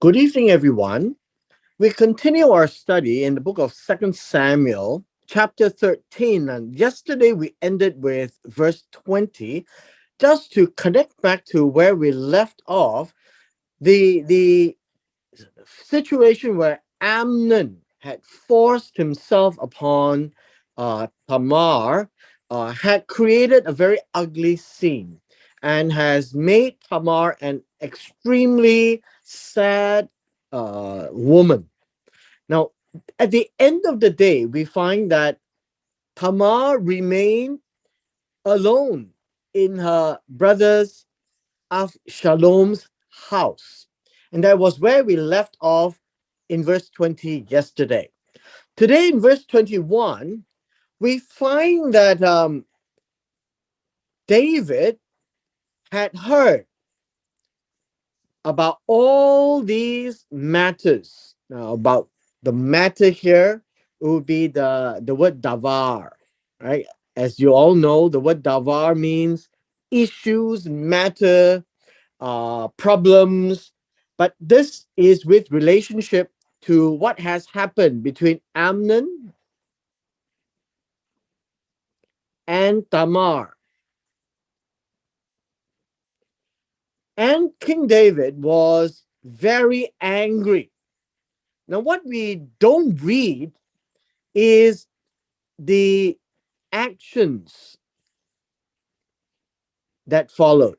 Good evening, everyone. We continue our study in the book of Second Samuel, chapter 13. And yesterday we ended with verse 20. Just to connect back to where we left off, the situation where Amnon had forced himself upon Tamar had created a very ugly scene and has made Tamar an extremely sad woman. Now, at the end of the day, we find that Tamar remained alone in her brother's Shalom's house. And that was where we left off in verse 20 yesterday. Today, in verse 21, we find that David had heard about all these matters. Now, about the matter here, it would be the word davar, right? As you all know, the word davar means issues, matter, problems, but this is with relationship to what has happened between Amnon and Tamar. And King David was very angry. Now, what we don't read is the actions that followed.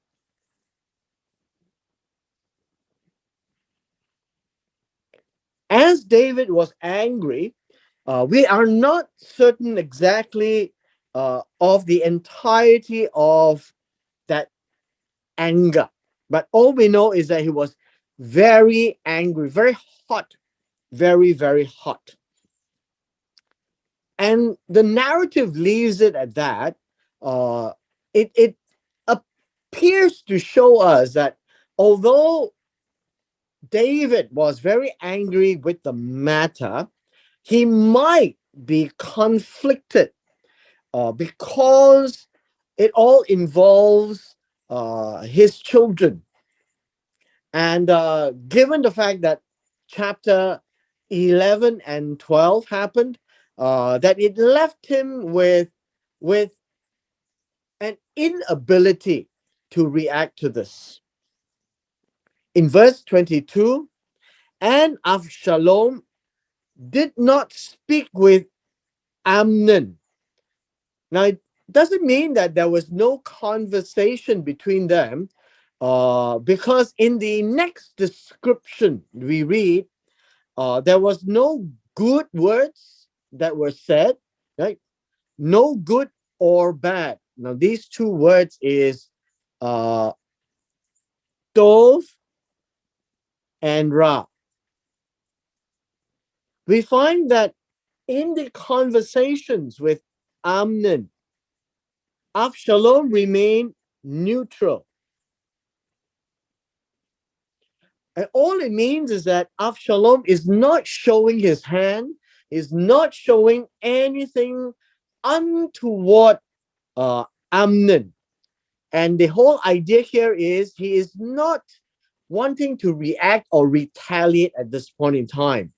As David was angry, we are not certain exactly of the entirety of that anger. But all we know is that he was very angry, very hot, very, very hot. And the narrative leaves it at that. Uh, it appears to show us that although David was very angry with the matter, he might be conflicted because it all involves his children. And given the fact that chapter 11 and 12 happened, that it left him with an inability to react to this. In verse 22, and Avshalom did not speak with Amnon. Now, it doesn't mean that there was no conversation between them, because in the next description we read, there was no good words that were said, right? No good or bad. Now, these two words is uh, Tov and Ra. We find that in the conversations with Amnon, Avshalom remained neutral. And all it means is that Avshalom is not showing his hand, is not showing anything untoward uh, Amnon. And the whole idea here is he is not wanting to react or retaliate at this point in time.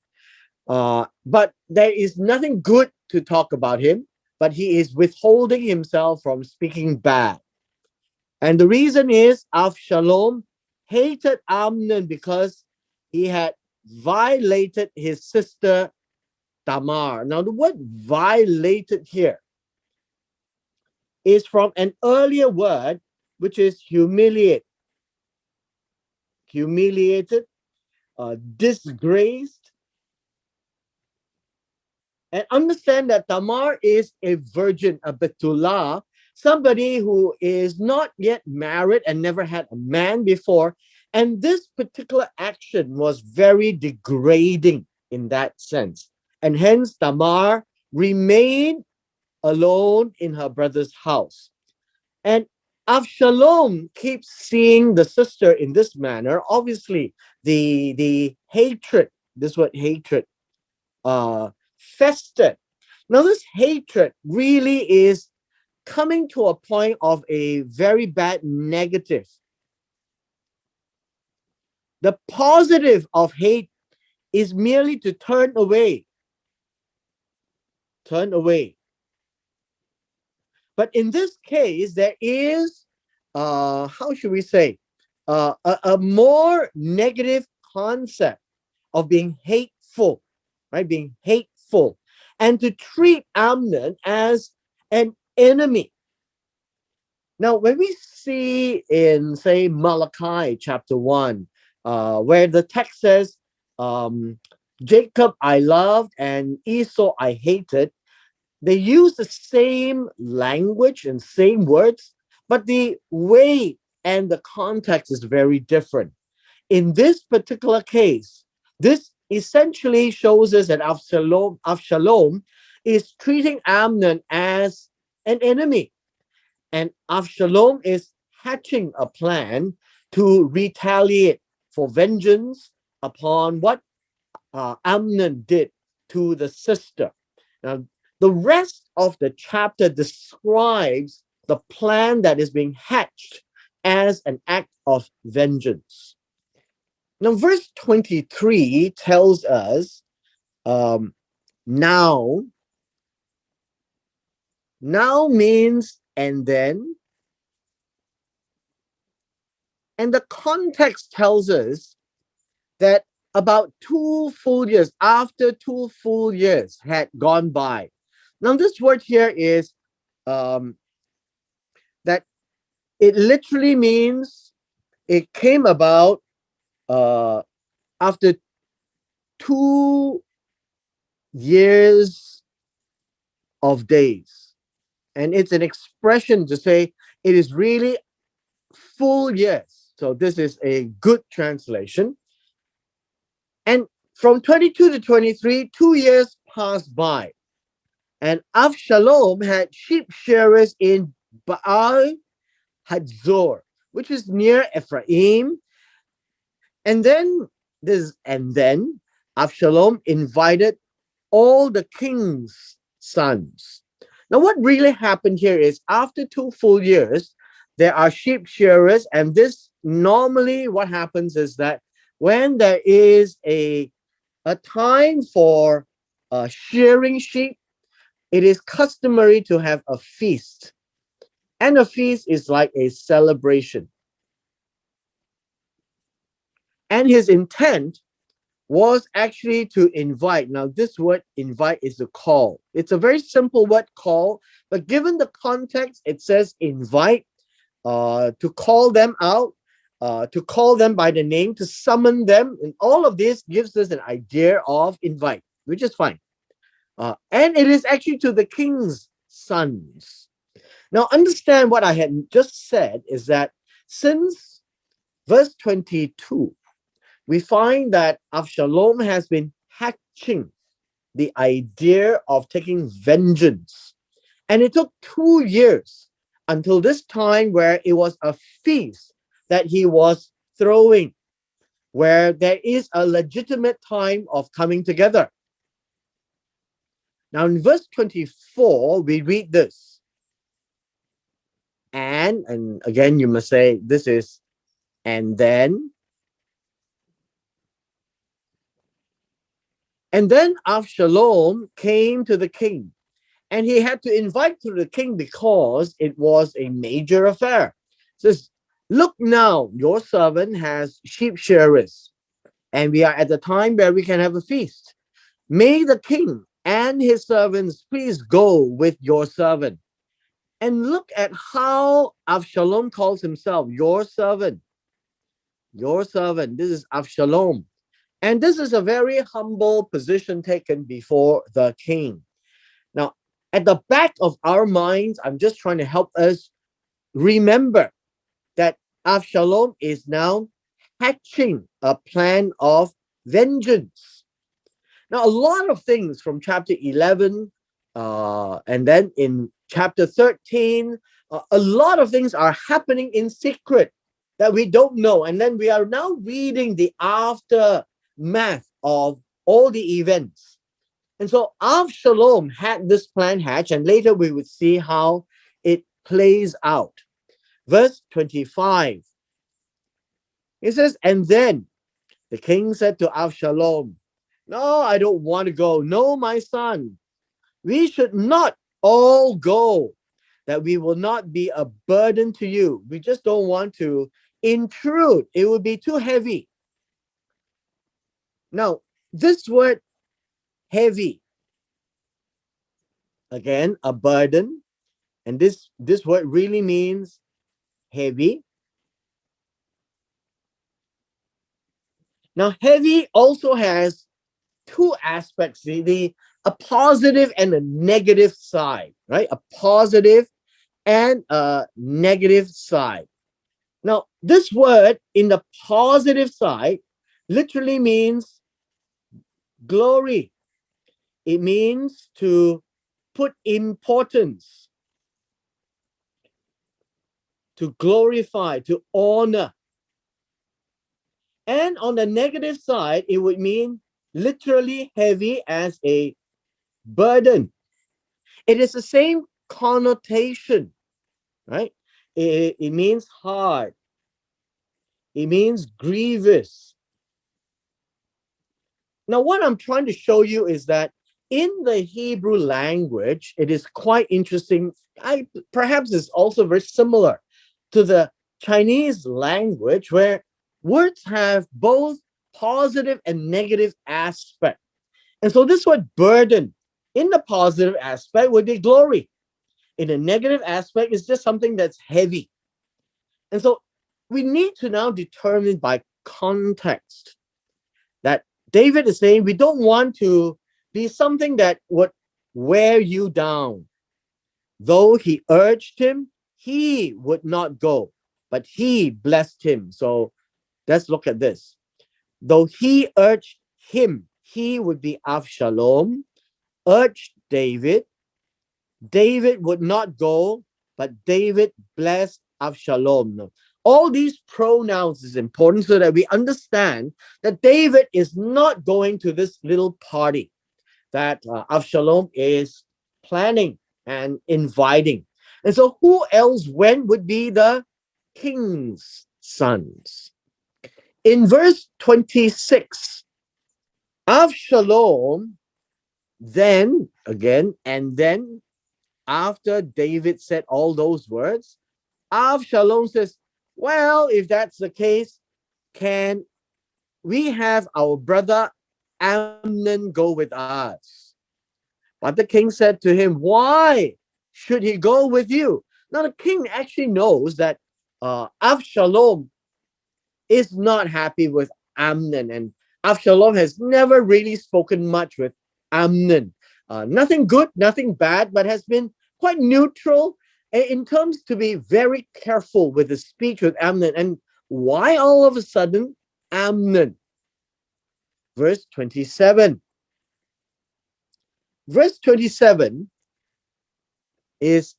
But there is nothing good to talk about him, but he is withholding himself from speaking bad. And the reason is Avshalom hated Amnon because he had violated his sister Tamar. Now, the word violated here is from an earlier word, which is humiliate, humiliated, disgraced. And understand that Tamar is a virgin, a Betullah, somebody who is not yet married and never had a man before. And this particular action was very degrading in that sense. And hence, Tamar remained alone in her brother's house. And Avshalom keeps seeing the sister in this manner. Obviously, the hatred, this word hatred, festered. Now, this hatred really is coming to a point of a very bad negative. The positive of hate is merely to turn away. Turn away. But in this case, there is, how should we say, a more negative concept of being hateful, right? Being hateful, and to treat Amnon as an enemy. Now, when we see in, say, Malachi chapter 1, where the text says, Jacob I loved and Esau I hated, they use the same language and same words, but the way and the context is very different. In this particular case, this essentially shows us that Avshalom is treating Amnon as an enemy, and Avshalom is hatching a plan to retaliate for vengeance upon what Amnon did to the sister. Now, the rest of the chapter describes the plan that is being hatched as an act of vengeance. Now, verse 23 tells us now. Now means and then. And the context tells us that about 2 full years, after 2 full years had gone by. Now, this word here is that it literally means it came about after 2 years of days. And it's an expression to say it is really full years. So this is a good translation. And from 22 to 23, 2 years passed by. And Avshalom had sheep shearers in Baal Hadzor, which is near Ephraim. And then Avshalom invited all the king's sons. Now, what really happened here is after 2 full years, there are sheep shearers, and this normally what happens is that when there is a time for shearing sheep, it is customary to have a feast. And a feast is like a celebration. And his intent was actually to invite. Now, this word invite is to call. It's a very simple word, call, but given the context, it says invite, to call them out, to call them by the name, to summon them. And all of this gives us an idea of invite, which is fine. And it is actually to the king's sons. Now, understand what I had just said is that since verse 22, we find that Avshalom has been hatching the idea of taking vengeance. And it took 2 years until this time where it was a feast that he was throwing, where there is a legitimate time of coming together. Now, in verse 24, we read this. And again, you must say, this is, and then. And then Avshalom came to the king, and he had to invite to the king because it was a major affair. It says, look now, your servant has sheep shearers, and we are at the time where we can have a feast. May the king and his servants please go with your servant. And look at how Avshalom calls himself, your servant. Your servant. This is Avshalom. And this is a very humble position taken before the king. Now, at the back of our minds, I'm just trying to help us remember that Avshalom is now hatching a plan of vengeance. Now, a lot of things from chapter 11 and then in chapter 13, a lot of things are happening in secret that we don't know. And then we are now reading the aftermath of all the events. And so Avshalom had this plan hatched, and later we would see how it plays out. Verse 25. It says, and then The king said to Avshalom, "No, I don't want to go. No, my son, we should not all go, that we will not be a burden to you. We just don't want to intrude. It would be too heavy." Now, this word heavy, again, a burden, and this word really means heavy. Now, heavy also has two aspects, a positive and a negative side, right? A positive and a negative side. Now, this word in the positive side literally means glory. It means to put importance, to glorify, to honor. And on the negative side, it would mean literally heavy as a burden. It is the same connotation, right? It means hard. It means grievous. Now, what I'm trying to show you is that in the Hebrew language, it is quite interesting. Perhaps it's also very similar to the Chinese language, where words have both positive and negative aspect. And so this word burden in the positive aspect would be glory. In a negative aspect, it's just something that's heavy. And so we need to now determine by context that David is saying we don't want to be something that would wear you down. Though he urged him, he would not go, but he blessed him. So let's look at this. Though he urged him, he would be Avshalom, urged David. David would not go, but David blessed Avshalom. All these pronouns is important so that we understand that David is not going to this little party that Avshalom is planning and inviting. And so who else went would be the king's sons. In verse 26, Avshalom then, again, and then after David said all those words, Avshalom says, well, if that's the case, can we have our brother Amnon go with us? But the king said to him, why should he go with you? Now, the king actually knows that Avshalom is not happy with Amnon, and Avshalom has never really spoken much with Amnon. Nothing good, nothing bad, but has been quite neutral in terms to be very careful with the speech with Amnon. And why all of a sudden Amnon? Verse 27. Verse 27 is,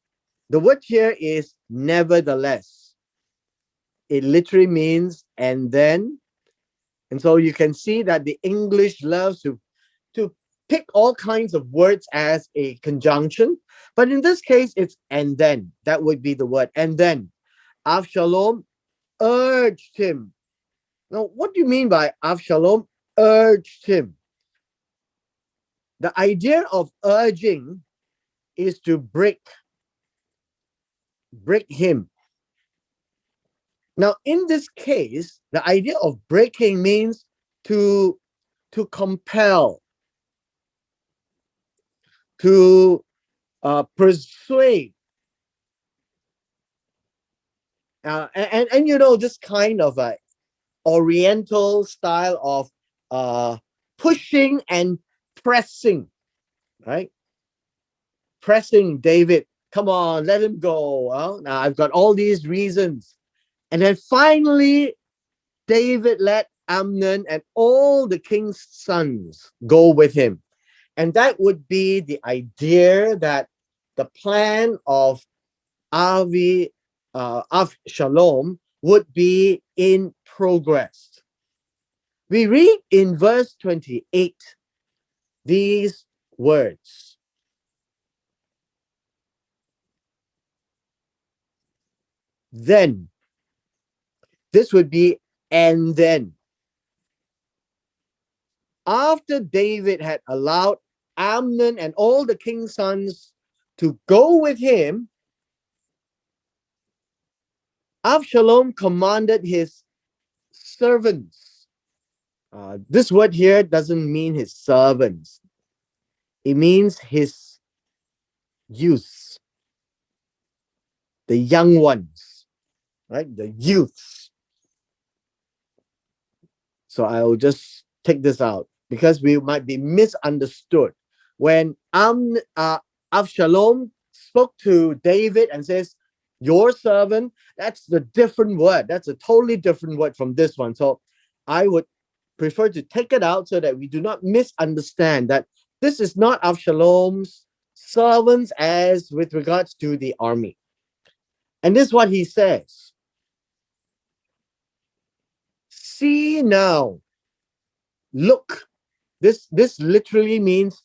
the word here is nevertheless. It literally means and then. And so you can see that the English loves to pick all kinds of words as a conjunction. But in this case, it's and then. That would be the word. And then Avshalom urged him. Now, what do you mean by Avshalom urged him? The idea of urging is to break him. Now, in this case, the idea of breaking means to compel, to persuade. And you know, this kind of oriental style of pushing and pressing, right? Pressing David, come on, let him go. Now I've got all these reasons. And then finally, David let Amnon and all the king's sons go with him. And that would be the idea that the plan of Avshalom would be in progress. We read in verse 28 these words. Then, this would be and then. after David had allowed Amnon and all the king's sons to go with him, Absalom commanded his servants. This word here doesn't mean his servants. It means his youths, the young ones, right? The youths. So I'll just take this out because we might be misunderstood. When Absalom spoke to David and says, your servant, that's the different word. That's a totally different word from this one. So I would prefer to take it out so that we do not misunderstand that this is not Absalom's servants as with regards to the army. And this is what he says. See now, look. This literally means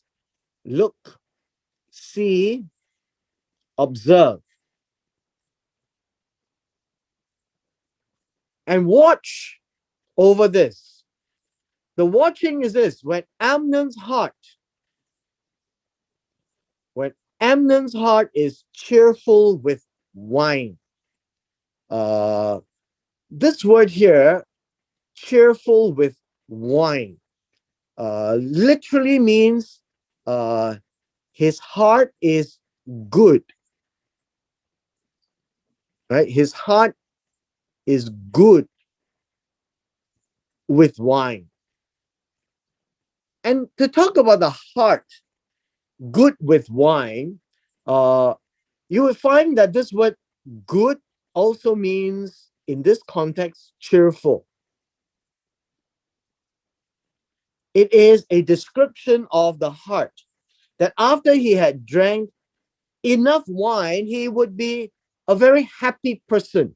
look, see, observe, and watch over this. The watching is this: when Amnon's heart is cheerful with wine. This word here, cheerful with wine, literally means his heart is good. Right? His heart is good with wine. And to talk about the heart good with wine, you will find that this word good also means, in this context, cheerful. It is a description of the heart that after he had drank enough wine, he would be a very happy person.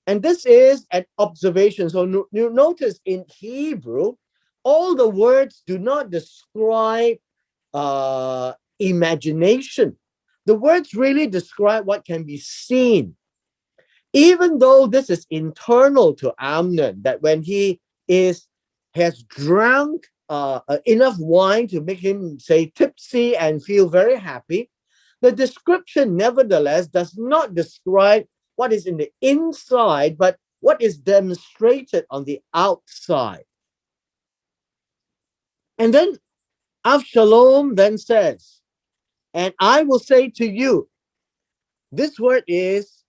And this is an observation. So you notice in Hebrew, all the words do not describe imagination. The words really describe what can be seen. Even though this is internal to Amnon, that when he has drunk enough wine to make him, say, tipsy and feel very happy, the description nevertheless does not describe what is in the inside, but what is demonstrated on the outside. And then Avshalom then says, and I will say to you, this word is,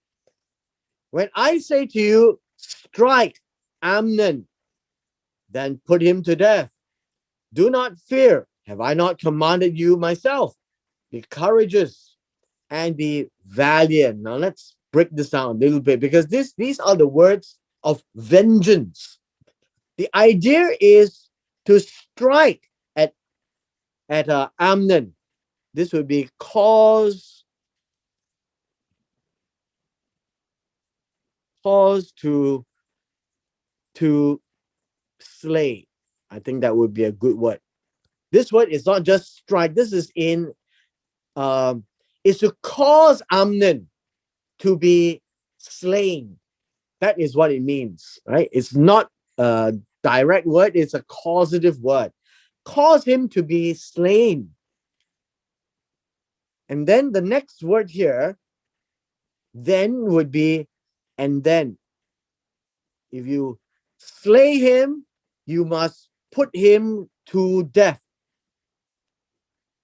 when I say to you, strike Amnon, then put him to death. Do not fear. Have I not commanded you myself? Be courageous and be valiant. Now let's break this down a little bit, because these are the words of vengeance. The idea is to strike at Amnon. This would be cause to slay. I think that would be a good word. This word is not just strike. This is is to cause Amnon to be slain. That is what it means, right? It's not a direct word. It's a causative word. Cause him to be slain. And then the next word here, then, would be, and then. If you slay him, you must put him to death.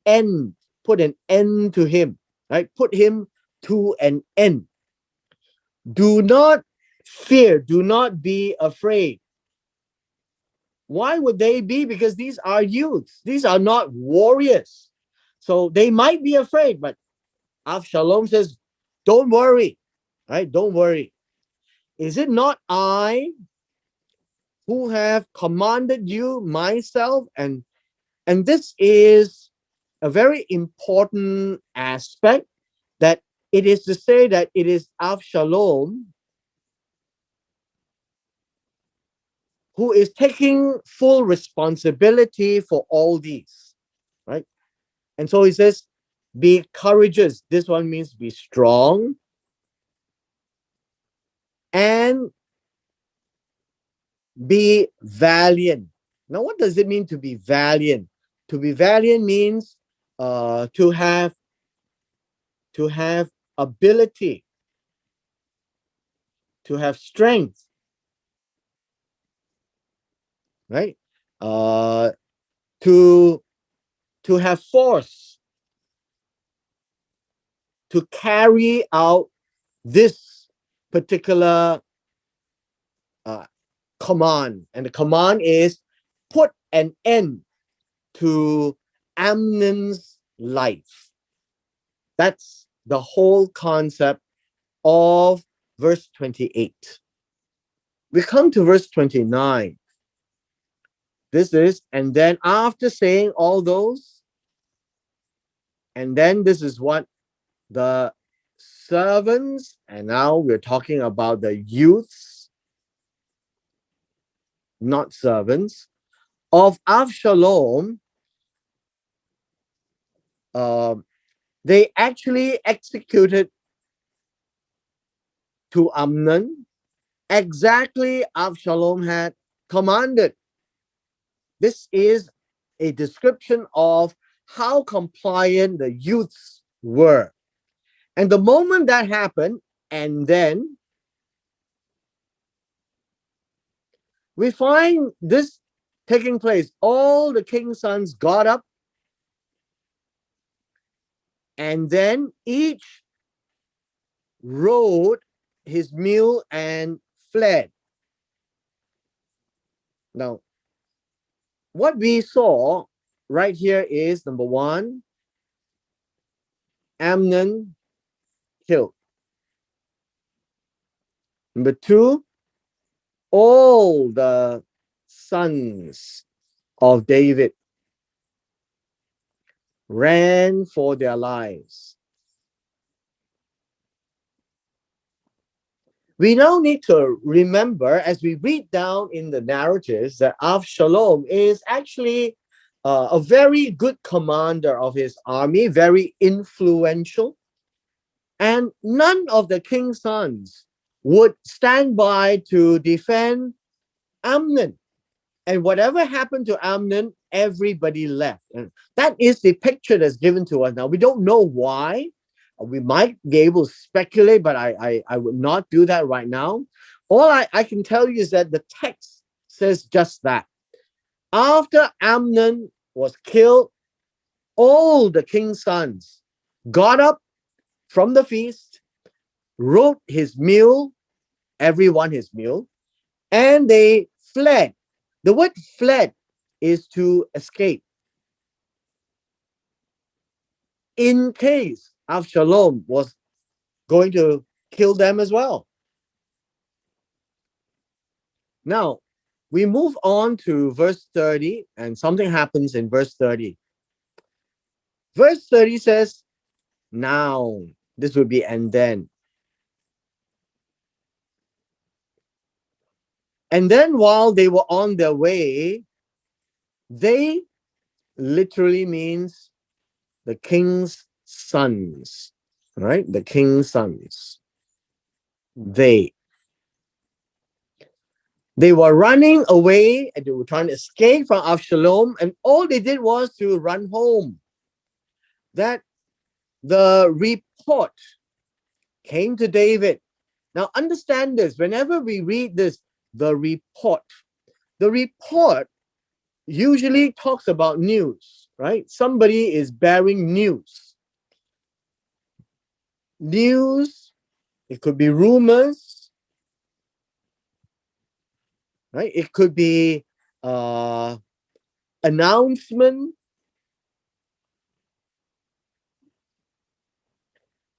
Put an end to him, right? Put him to an end. Do not fear, do not be afraid. Why would they be? Because these are youths. These are not warriors. So they might be afraid, but Avshalom says, don't worry, right? Don't worry. Is it not I who have commanded you myself? And this is a very important aspect, that it is to say that it is Avshalom who is taking full responsibility for all these, right? And so he says, be courageous. This one means be strong and be valiant. Now, what does it mean to be valiant? To be valiant means to have ability, to have strength, right? Uh, to have force, to carry out this particular uh, command. And the command is put an end to Amnon's life. That's the whole concept of verse 28. We come to verse 29. This is, and then after saying all those, and then this is what the servants, and now we're talking about the youths, not servants, of Avshalom, they actually executed to Amnon exactly Avshalom had commanded. This is a description of how compliant the youths were. And the moment that happened, and then we find this taking place. All the king's sons got up, and then each rode his mule and fled. Now, what we saw right here is number one, Amnon killed. Number two, all the sons of David ran for their lives. We now need to remember, as we read down in the narratives, that Avshalom is actually a very good commander of his army, very influential. And none of the king's sons would stand by to defend Amnon. And whatever happened to Amnon, everybody left. And that is the picture that's given to us. Now, we don't know why. We might be able to speculate, but I would not do that right now. All I can tell you is that the text says just that. After Amnon was killed, all the king's sons got up from the feast, rode his mule, everyone his mule, and they fled. The word fled is to escape. In case Avshalom was going to kill them as well. Now, we move on to verse 30, and something happens in verse 30. Verse 30 says, now, this would be and then. And then while they were on their way, they literally means the king's sons, right? The king's sons. They were running away and they were trying to escape from Avshalom, and all they did was to run home. That the report came to David. Now understand this, whenever we read this, the report usually talks about news, right? Somebody is bearing news. News, it could be rumors, right? It could be announcement.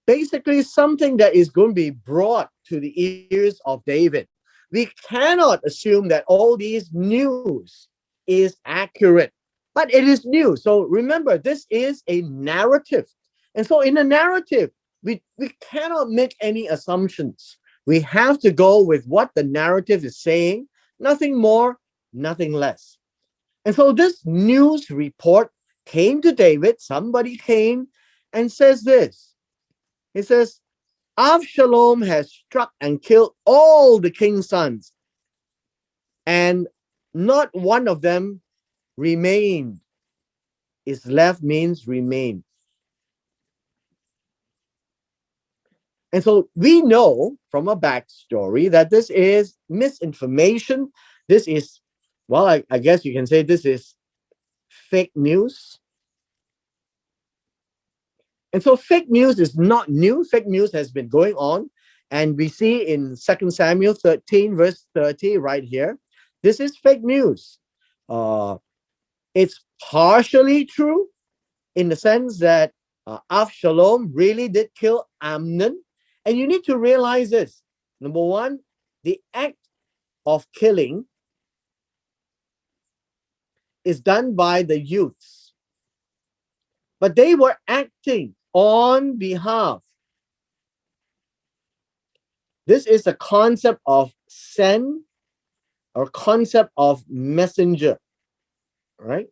Basically, something that is going to be brought to the ears of David. We cannot assume that all these news is accurate, but it is news. So remember, this is a narrative. And so in a narrative, we cannot make any assumptions. We have to go with what the narrative is saying, nothing more, nothing less. And so this news report came to David. Somebody came and says this. He says, Avshalom has struck and killed all the king's sons. And Not one of them remained. Is left means remain. And so we know from a backstory that this is misinformation. This is, well, I guess you can say this is fake news. And so fake news is not new. Fake news has been going on. And we see in 2 Samuel 13, verse 30, right here. This is fake news. Uh, it's partially true in the sense that Avshalom really did kill Amnon. And you need to realize this. Number one, the act of killing is done by the youths, but they were acting on behalf. This is a concept of send or concept of messenger, right?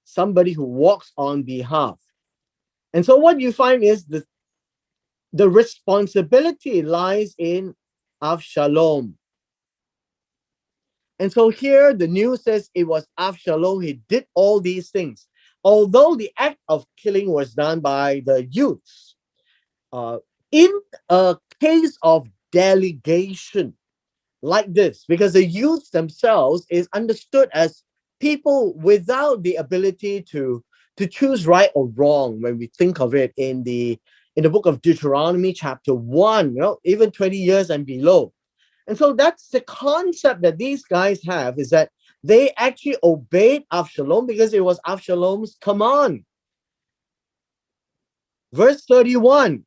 Somebody who walks on behalf. And so what you find is the responsibility lies in Avshalom. And so here the news says it was Avshalom. He did all these things. Although the act of killing was done by the youths, in a case of delegation like this, because the youths themselves is understood as people without the ability to choose right or wrong when we think of it in the book of Deuteronomy chapter 1, even 20 years and below. And so that's the concept that these guys have, is that they actually obeyed Avshalom because it was Avshalom's command. Verse 31.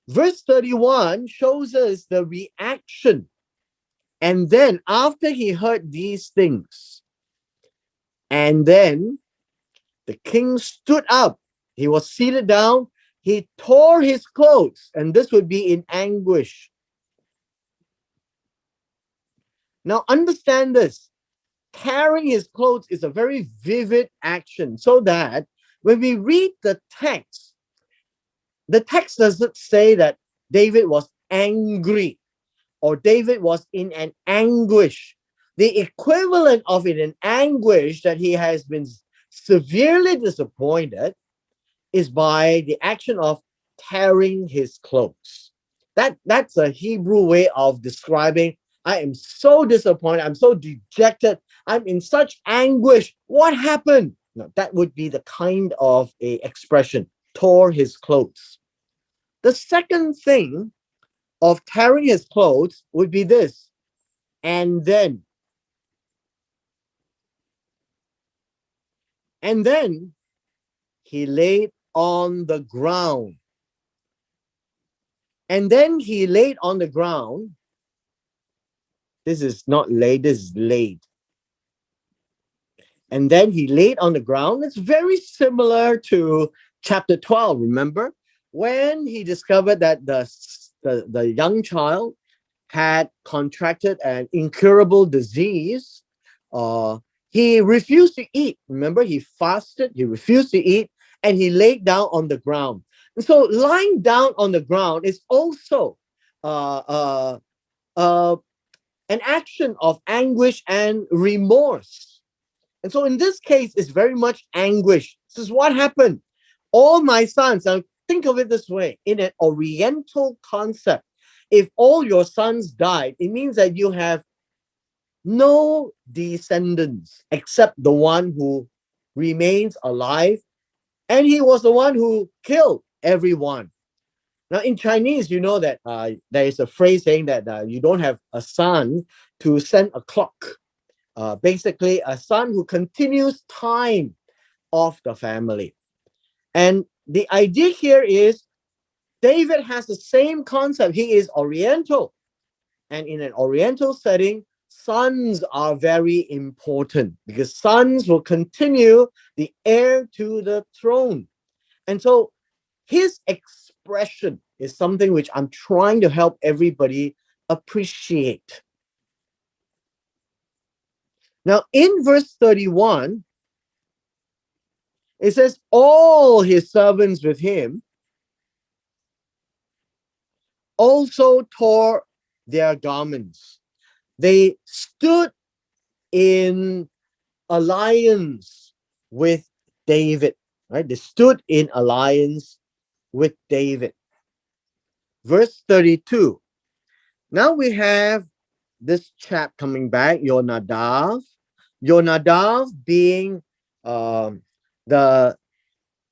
Verse 31 shows us the reaction. And then after he heard these things, and then the king stood up. He was seated down. He tore his clothes, and this would be in anguish. Now understand this. Tearing his clothes is a very vivid action, so that when we read the text doesn't say that David was angry or David was in an anguish. The equivalent of in an anguish that he has been severely disappointed is by the action of tearing his clothes. That's a Hebrew way of describing, I am so disappointed, I'm so dejected, I'm in such anguish. What happened? No, that would be the kind of a expression, tore his clothes. The second thing of tearing his clothes would be this, and then he laid on the ground. And then he laid on the ground. This is not laid, this is laid. And then he laid on the ground. It's very similar to chapter 12, remember? When he discovered that the young child had contracted an incurable disease, he refused to eat. Remember, he fasted, he refused to eat, and he laid down on the ground. And so lying down on the ground is also uh, uh, uh, an action of anguish and remorse. And so in this case, it's very much anguish. This is what happened. All my sons, now think of it this way, in an Oriental concept, if all your sons died, it means that you have no descendants except the one who remains alive. And he was the one who killed everyone. Now, in Chinese, you know that there is a phrase saying that you don't have a son to send a clock. Basically, a son who continues time of the family. And the idea here is David has the same concept. He is Oriental. And in an Oriental setting, sons are very important because sons will continue the heir to the throne. And so his expression is something which I'm trying to help everybody appreciate. Now, in verse 31, it says, all his servants with him also tore their garments. They stood in alliance with David, right? They stood in alliance with David. Verse 32. Now we have this chap coming back, Jonadab. Jonadab being the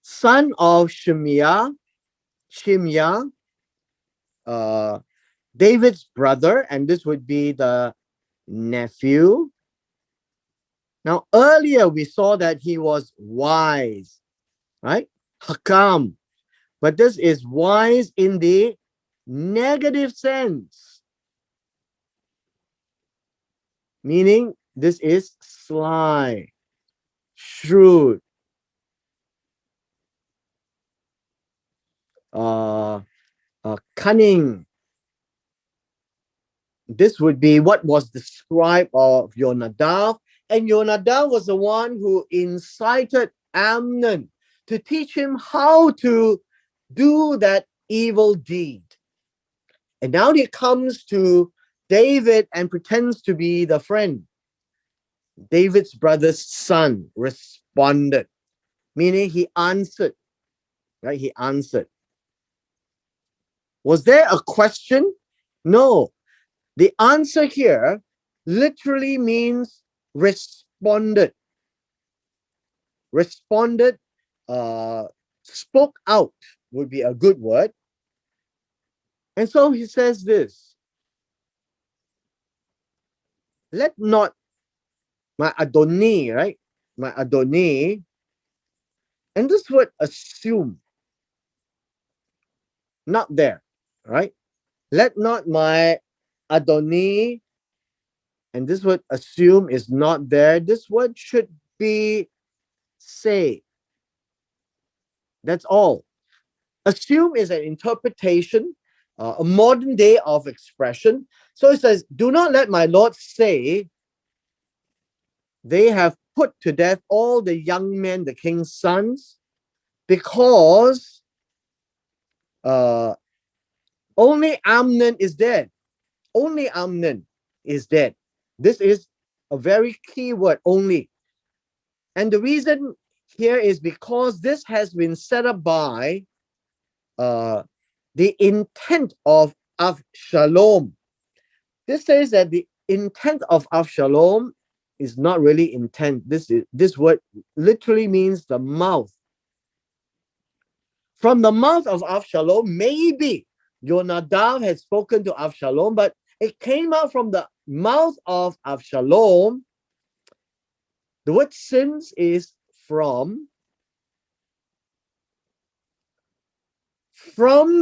son of Shimea, uh, David's brother, and this would be the nephew. Now, earlier we saw that he was wise, right? Hakam. But this is wise in the negative sense, meaning this is sly, shrewd, uh, cunning. This would be what was described of Jonadab. And Jonadab was the one who incited Amnon to teach him how to do that evil deed. And now he comes to David and pretends to be the friend. David's brother's son responded, meaning he answered, right? He answered. Was there a question? No. The answer here literally means responded. Responded, spoke out would be a good word. And so he says this: let not my Adoni, right? My Adoni, and this word assume, not there, right? Let not my Adoni, and this word assume is not there. This word should be say. That's all. Assume is an interpretation, a modern day of expression. So it says, do not let my Lord say, they have put to death all the young men, the king's sons, because uh, only Amnon is dead. Only Amnon is dead. This is a very key word, only. And the reason here is because this has been set up by the intent of Avshalom. This says that the intent of Avshalom is not really intent. This word literally means the mouth. From the mouth of Avshalom, maybe Jonadab had spoken to Avshalom, but it came out from the mouth of Avshalom. The word sins is from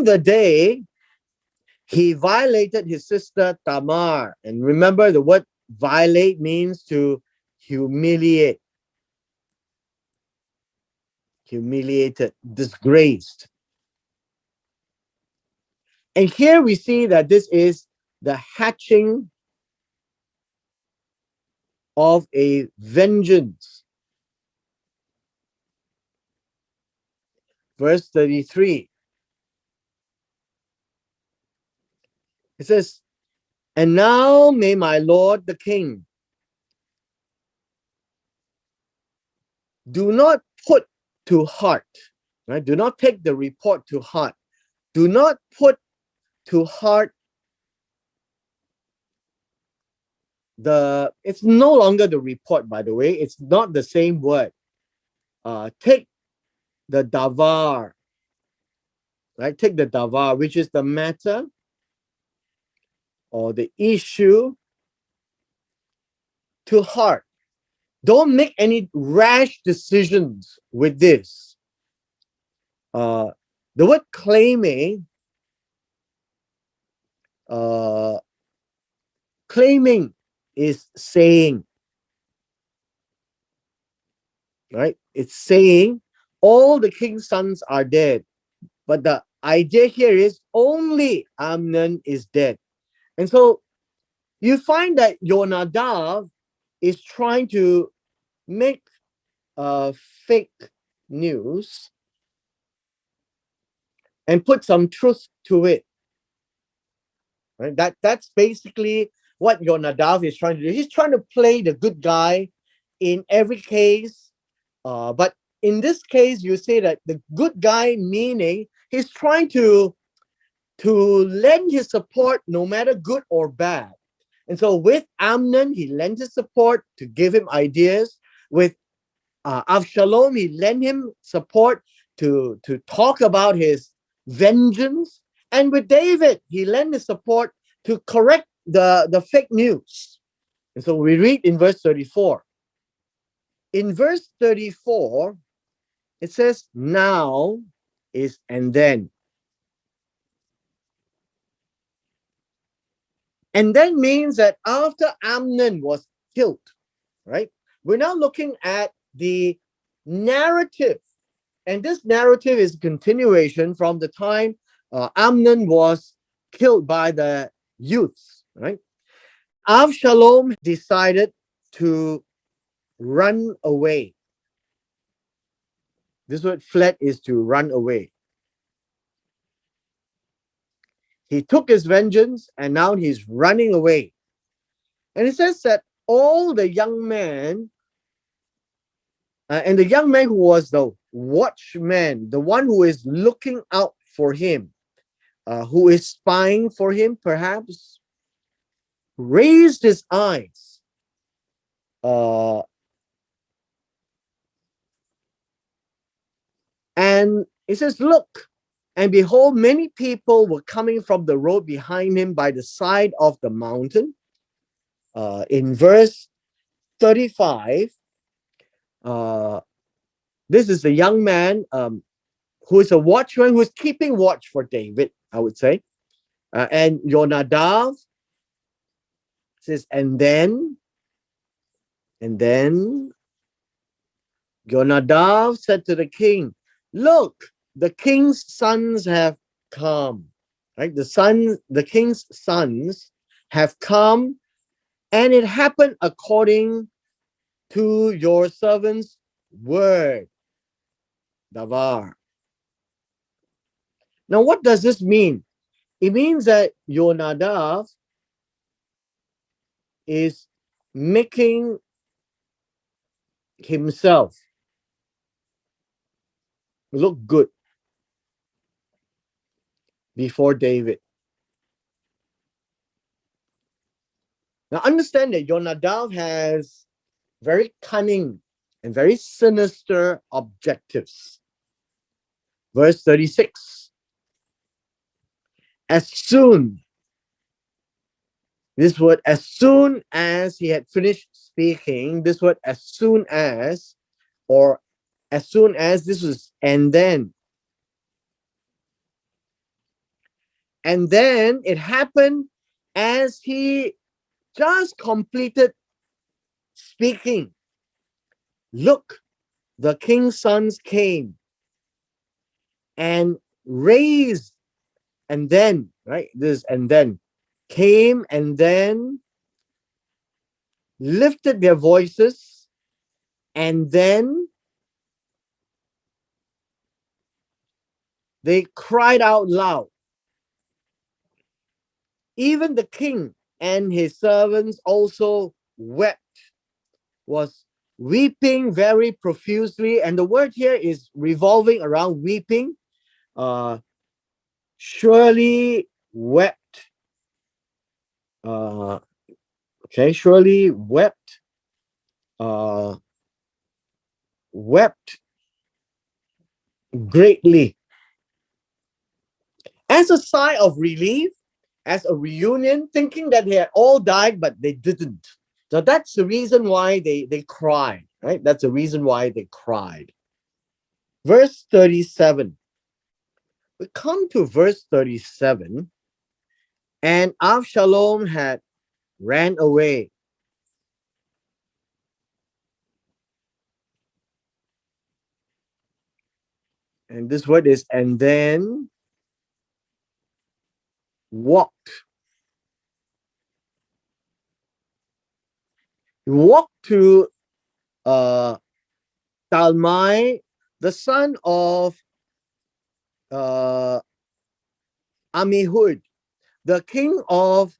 the day he violated his sister Tamar. And remember, the word violate means to humiliate, humiliated, disgraced. And here we see that this is the hatching of a vengeance. Verse 33. It says, and now may my lord the king do not put to heart, right? Do not take the report to heart. Do not put to heart it's no longer the report, by the way. It's not the same word. Take the davar, right? Take the davar, which is the matter or the issue, to heart. Don't make any rash decisions with this. The word claiming, claiming is saying, right? It's saying all the king's sons are dead. But the idea here is only Amnon is dead. And so you find that Jonadab is trying to make fake news and put some truth to it. Right? That's basically what Yonadav is trying to do. He's trying to play the good guy in every case. But in this case, you say that the good guy, meaning he's trying to lend his support no matter good or bad. And so with Amnon, he lent his support to give him ideas. With Avshalom, he lent him support to talk about his vengeance. And with David, he lent his support to correct the fake news. And so we read in verse 34. In verse 34, it says, now is and then. And then means that after Amnon was killed, right? We're now looking at the narrative. And this narrative is a continuation from the time Amnon was killed by the youths, right? Avshalom decided to run away. This word fled is to run away. He took his vengeance and now he's running away. And it says that all the young men, and the young man who was the watchman, the one who is looking out for him, who is spying for him, perhaps, raised his eyes. And it says, look, and behold, many people were coming from the road behind him by the side of the mountain. In verse 35, this is the young man who is a watchman who is keeping watch for David, I would say. And Yonadav says, and then Yonadav said to the king, look, the king's sons have come. Right? The king's sons have come, and it happened according to your servant's word. Davar. Now, what does this mean? It means that Yonadav is making himself look good before David. Now, understand that Yonadav has very cunning and very sinister objectives. Verse 36. As soon as he had finished speaking, this word as soon as, or as soon as, this was and then. And then it happened as he just completed speaking. Look, the king's sons came and raised, and then, right? This and then came and then lifted their voices, and then they cried out loud. Even the king and his servants also wept, was weeping very profusely. And the word here is revolving around weeping. Surely wept. Surely wept. Wept greatly. As a sigh of relief, as a reunion, thinking that they had all died, but they didn't. So that's the reason why they cried, right? That's the reason why they cried. Verse 37. We come to verse 37, and Avshalom had ran away. And this word is, and then walked. He walked to Talmai, the son of Amihud, the king of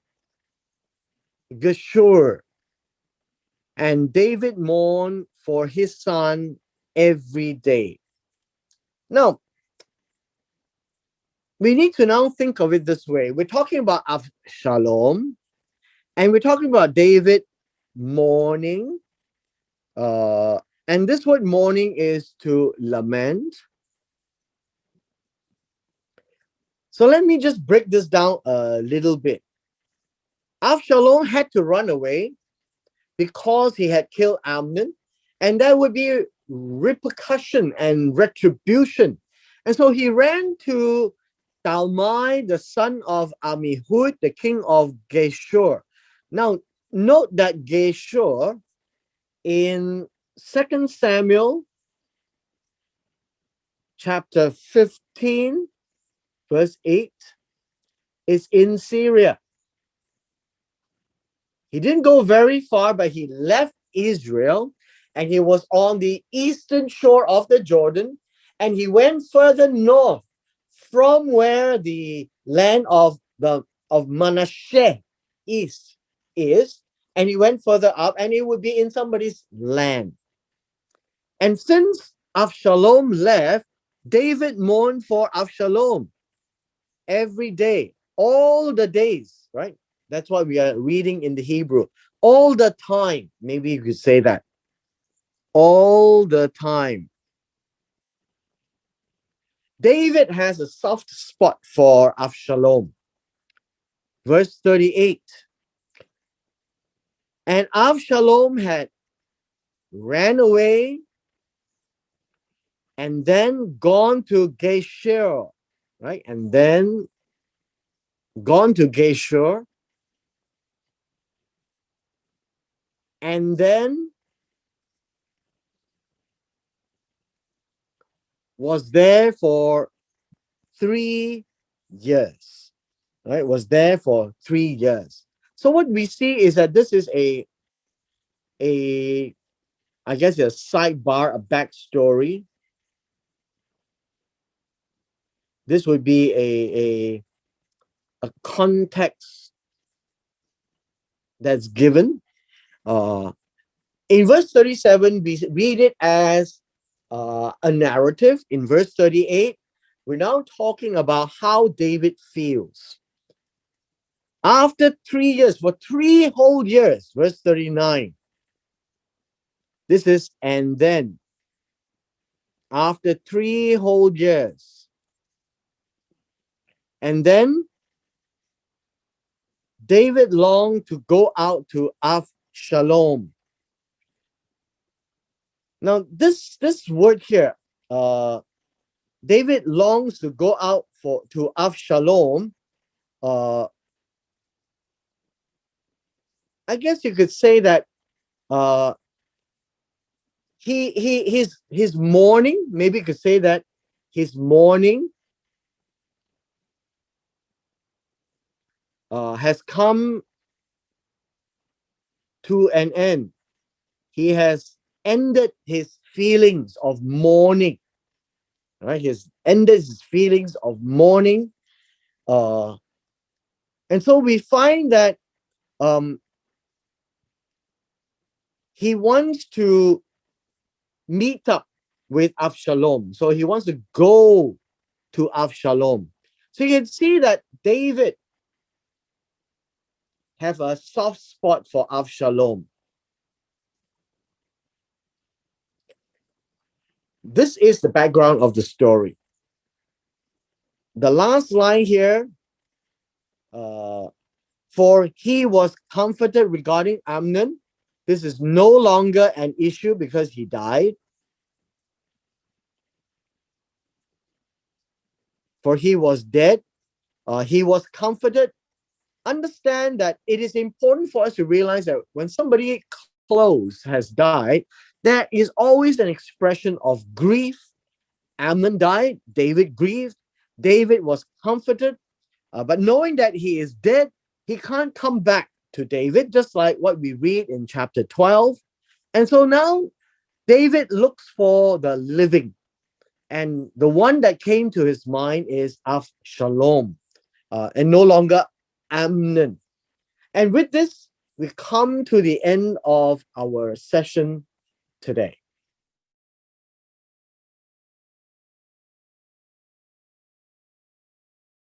Geshur. And David mourned for his son every day. Now, we need to now think of it this way. We're talking about Avshalom, and we're talking about David mourning. And this word mourning is to lament. So let me just break this down a little bit. Avshalom had to run away because he had killed Amnon, and there would be repercussion and retribution. And so he ran to Talmai, the son of Amihud, the king of Geshur. Now, note that Geshur in 2 Samuel chapter 15, verse 8, is in Syria. He didn't go very far, but he left Israel and he was on the eastern shore of the Jordan, and he went further north from where the land of Manasseh east is, and he went further up, and it would be in somebody's land. And since Avshalom left, David mourned for Avshalom every day, all the days, right? That's what we are reading in the Hebrew. All the time. Maybe you could say that. All the time. David has a soft spot for Avshalom. Verse 38. And Avshalom had ran away and then gone to Geshur, right? And then gone to Geshur, and then was there for 3 years, right? Was there for 3 years. So what we see is that this is a I guess a sidebar, a backstory. This would be a context that's given. In verse 37, we read it as a narrative. In verse 38, we're now talking about how David feels. After 3 years, for 3 whole years, verse 39, this is, and then, after 3 whole years, and then David longed to go out to Avshalom. Now, this word here, David longs to go out to Avshalom. I guess you could say that his mourning, maybe you could say that his mourning has come to an end. He has ended his feelings of mourning. Right? He has ended his feelings of mourning. And so we find that he wants to meet up with Avshalom. So he wants to go to Avshalom. So you can see that David have a soft spot for Avshalom. This is the background of the story. The last line here, for he was comforted regarding Amnon. This is no longer an issue because he died. For he was dead. He was comforted. Understand that it is important for us to realize that when somebody close has died, there is always an expression of grief. Amnon died, David grieved, David was comforted, but knowing that he is dead, he can't come back to David, just like what we read in chapter 12. And so now David looks for the living, and the one that came to his mind is Avshalom, and no longer Amnon. And with this, we come to the end of our session today.